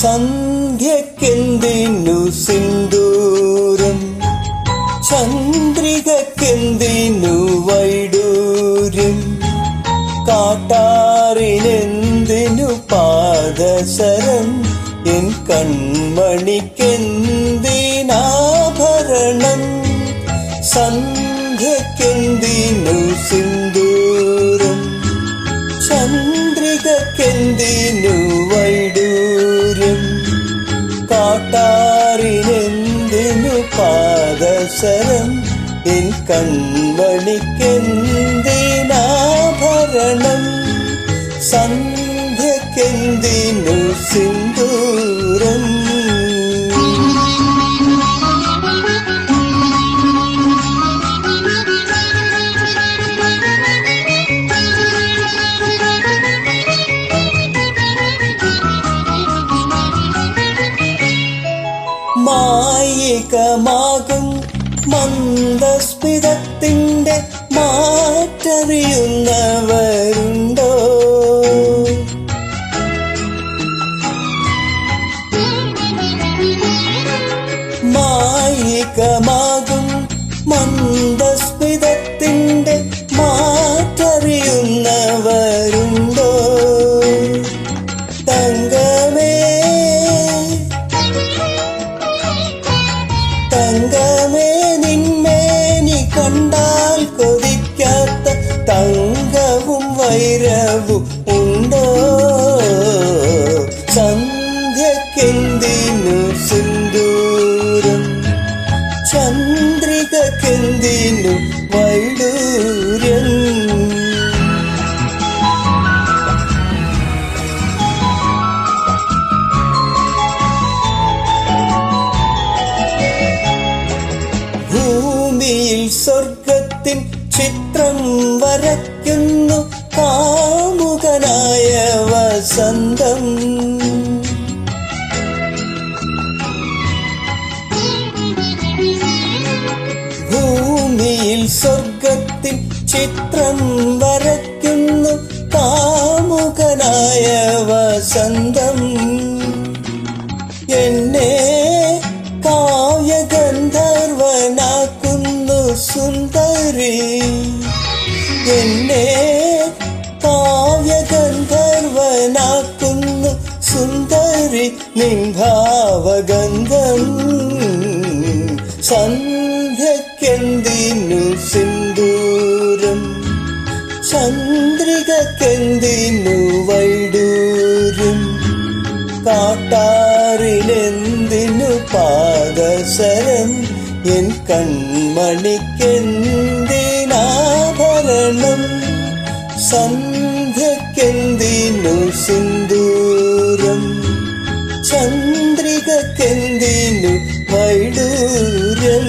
സന്ധ്യക്കെന്തിനു സിന്ദൂരം, ചന്ദ്രികക്കെന്തിനു വൈഡൂര്യം, കാട്ടാറിനെന്തിനു പാദസരം, N കൺമണിക്കെന്തിനാഭരണം. സന്ധ്യക്കെന്തിനു സിന്ദൂരം, ചന്ദ്രികക്കെന്തിനു വൈഡൂര്യം, കാട്ടാറിനെന്തിനു പാദസരം, N കൺമണിക്കെന്തിനാഭരണം. സന്ധ്യക്കെന്തിനു സിന്ദൂരം. മായികമാകും മന്ദസ്മിതത്തിൻ്റെ മാറ്ററിയുന്നവരുണ്ടോ? മായികമാകും മന്ദസ്മിതത്തിൻ്റെ മാറ്ററിയുന്നവരുണ്ടോ? തങ്കമേ തങ്കമേ നിന്മേനി കണ്ടാൽ കൊതിക്കാത്ത തങ്കവും വൈരവും ഉണ്ടോ? സന്ധ്യക്കെന്തിനു സിന്ദൂരം, ചന്ദ്രികക്കെന്തിനു വൈഡൂര്യം. ഭൂമിയിൽ സ്വർഗത്തിൻ ചിത്രം വരയ്ക്കുന്നു കാമുകനായ വസന്തം. ഭൂമിയിൽ സ്വർഗത്തിൻ ചിത്രം വരയ്ക്കുന്നു കാമുകനായ വസന്തം. എന്നെ കാവ്യഗന്ധർവനാക്കുന്നു സുന്ദരി, എന്നെ കാവ്യഗന്ധർവനാക്കുന്നു സുന്ദരി, നിൻഭാവഗന്ധം. സന്ധ്യക്കെന്തിനു സിന്ദൂരം, ചന്ദ്രികക്കെന്തിനു വൈഡൂര്യം, കാട്ടാറിനെന്തിനു പാദസരം, എൻ കൺമണിക്കെന്തിനാഭരണം. സന്ധ്യക്കെന്തിനു സിന്ദൂരം, ചന്ദ്രികക്കെന്തിനു വൈഡൂര്യം.